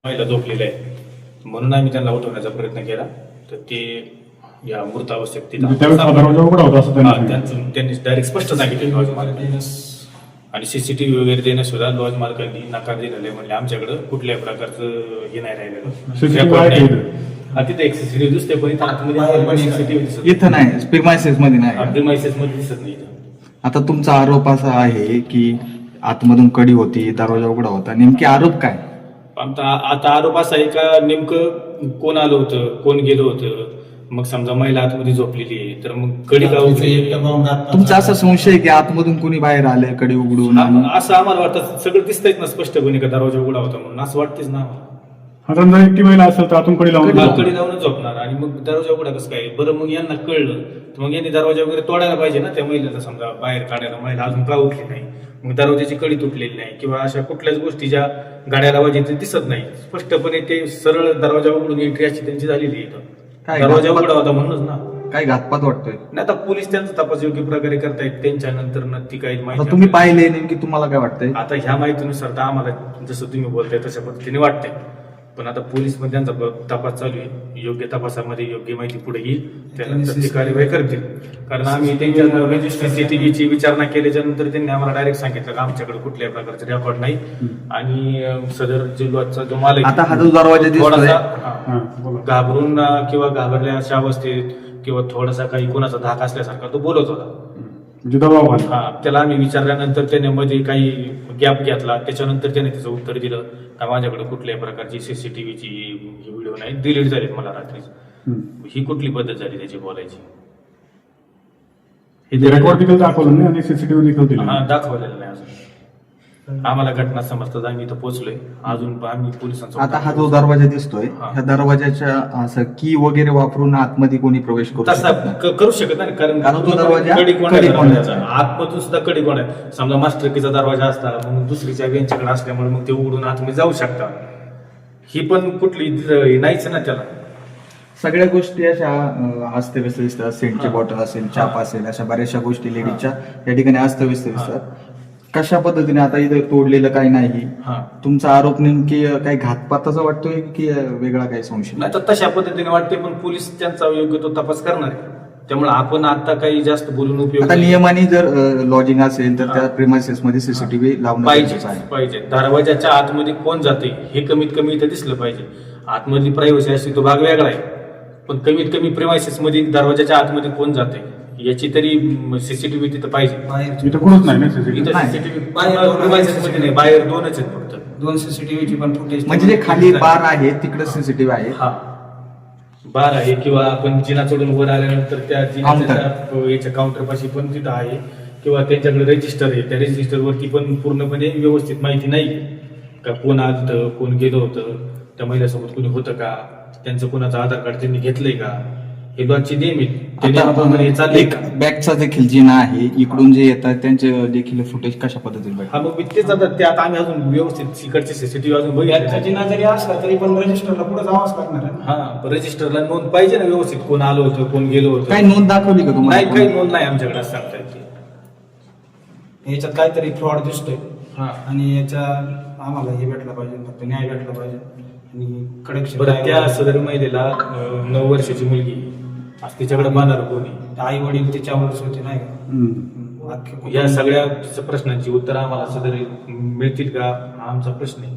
महिला झोपलेल्या आहे म्हणून आम्ही त्यांना उठवण्याचा प्रयत्न केला. तर ते या मृत अवस्थेत त्यांनी डायरेक्ट स्पष्ट सांगितले लॉज मालकांनी. आणि सीसीटीव्ही वगैरे देणं सुद्धा लॉज मालकांनी नकार दिलेला आहे. म्हणजे आमच्याकडे कुठल्याही प्रकारचं हे नाही राहिलेलं. तिथे एक सीसीटीव्ही दिसते पण इथं नाही, प्रिमायसेस मध्ये नाही, प्रिमायसेस मध्ये दिसत नाही. आता तुमचा आरोप असा आहे की आतमधून कडी होती, दरवाजा उघडा होता, नेमकी आरोप काय? आता आरोप असा आहे का नेमकं कोण आलं होतं, कोण गेलं होतं. मग समजा महिला आतमध्ये झोपलेली आहे तर मग कडी का उघडली. तुमचा असा संशय आहे की आतमधून कोणी बाहेर आले कडी उघडून? असं आम्हाला वाटतं. सगळं दिसतंय ना स्पष्टपणे का दरवाजा उघडा होता म्हणून असं वाटतेच ना आम्हाला. जर एकटी महिला असेल तर आतून कडी लावूनच झोपणार आणि मग दरवाजा उघडा कसं काय. बरं मग यांना कळलं तर मग यांनी दरवाजा वगैरे तोडायला पाहिजे ना त्या महिलेचा. समजा बाहेर काढायला महिला अजून का उठली नाही, मग दरवाजाची कडी तुटलेली नाही किंवा अशा कुठल्याच गोष्टी ज्या गाड्याला वाजते दिसत नाही. स्पष्टपणे ते सरळ दरवाजा उघडून एंट्री अशी त्यांची झालेली आहे. दरवाजा उघडा होता म्हणूनच ना. काय घातपात वाटतोय? नाही आता पोलीस त्यांचा तपास योग्य प्रकारे करतायत. त्यांच्या नंतर ती काही माहिती तुम्ही पाहिले नेमकी तुम्हाला काय वाटतंय? आता ह्या माहितीनुसार तर आम्हाला जसं तुम्ही बोलताय तशा पद्धतीने वाटतंय. पण आता पोलीस मध्ये त्यांचा तपास चालू आहे. योग्य तपासामध्ये योग्य माहिती पुढे येईल, त्यानंतर ती कार्यवाही करतील. कारण आम्ही त्यांच्या सीसीटीव्हीची विचारणा केल्याच्या नंतर त्यांनी आम्हाला डायरेक्ट सांगितलं की आमच्याकडे कुठल्याही प्रकारचे रेकॉर्ड नाही आणि सदर जिल्ह्याचा जो मालक आता हा जो दरवाजा थोडासा घाबरून किंवा घाबरल्या अशा अवस्थेत किंवा थोडासा काही कोणाचा धाक असल्यासारखा तो बोलत होता. त्याला आम्ही विचारल्यानंतर त्याने मध्ये काही गॅप घेतला. त्याच्यानंतर त्याने त्याचं उत्तर दिलं का माझ्याकडे कुठल्याही प्रकारची सीसीटीव्हीची व्हिडिओ नाही, डिलीट झालीत मला रात्री. ही कुठली पद्धत झाली त्याची बोलायची? दाखवलं नाही आणि सीसीटीव्ही दाखवलेलं नाही अजून. आम्हाला घटना समजतात आम्ही इथं पोहोचलोय. अजून आम्ही पोलिसांचा आता हा जो दरवाजा दिसतोय ह्या दरवाजाच्या असं की वगैरे वापरून आतमध्ये कोणी प्रवेश करू शकत नाही. कारण तो दरवाजा आतमधून सुद्धा कडी कोण आहे. समजा मास्टर कीचा दरवाजा असता मग दुसरीच्या यांच्याकडे असल्यामुळे मग ते उघडून आतमध्ये जाऊ शकता. ही पण कुठली नाहीच ना त्याला. सगळ्या गोष्टी अशा अस्तव्यस्त दिसतात. सेंटची बॉटल असेल, चाप असेल, अशा बऱ्याचशा गोष्टी लेडीजच्या या ठिकाणी अस्तव्यस्त दिसतात. कशा पद्धतीने आता इथे तोडलेलं काही नाही. तुमचा आरोप नेमकी काही घातपाताचा वाटतोय की वेगळा काही संशय? नाही तर तशा पद्धतीने वाटते पण पोलीस त्यांचा योग्य तो तपास करणार आहे. त्यामुळे आपण आता काही जास्त बोलून उपयोग. आता नियमाने जर लॉजिंग असेल तर त्या प्रिमायसेस मध्ये सीसीटीव्ही लावणं पाहिजे. दरवाजाच्या आतमध्ये कोण जाते हे कमीत कमी इथं दिसलं पाहिजे. आतमधली प्रायव्हसी असते तो भाग वेगळा आहे, पण कमीत कमी प्रिमायसेस मध्ये दरवाजाच्या आतमध्ये कोण जाते याची तरी सीसीटीव्ही तिथं पाहिजे. इथं कोणच नाही सीसीटीव्ही बाहेर दोनच आहेत फक्त. 2 सीसीटीव्हीची पण फुटेज म्हणजे जे खाली बार आहे तिकडे सीसीटीव्ही आहे. बार आहे किंवा आपण जिना चढून वर आल्यानंतर त्या याच्या काउंटर पाशी पण तिथं आहे किंवा त्यांच्याकडे रजिस्टर आहे. त्या रजिस्टरवरती पण पूर्णपणे व्यवस्थित माहिती नाही का कोण आलं, कोण गेलं होतं, त्या महिलेसोबत कोणी होतं का, त्यांचं कोणाचं आधार कार्ड त्यांनी घेतलंय का, हे लॉजची नियम एक बॅगचा देखील जिना आहे. इकडून जे येतात त्यांचे देखील फुटेज कशा पद्धतीने? मग तेच आता ते आता आम्ही अजून व्यवस्थित इकडचे सीसीटीव्ही अजून बघितला. जिना जरी असला तरी पण रजिस्टरला पुढे जावंच लागणार. रजिस्टरला नोंद पाहिजे ना व्यवस्थित, कोण आलं होतं, कोण गेलो होतं. काही नोंद दाखवली का तुम्हाला? नाही, काही नोंद नाही आमच्याकडे असं सांगता येते. याच्यात काहीतरी फ्रॉड दिसतोय आणि याच्या आम्हाला हे भेटला पाहिजे, फक्त न्याय भेटला पाहिजे आणि कडक. बरं, त्या सदर महिलेला 9 वर्षाची मुलगी तिच्याकडे बांधणार कोणी? आई वडील तिच्यावरच होते नाही का? या सगळ्या प्रश्नांची उत्तर आम्हाला सदर मिळतील का हा आमचा प्रश्न आहे.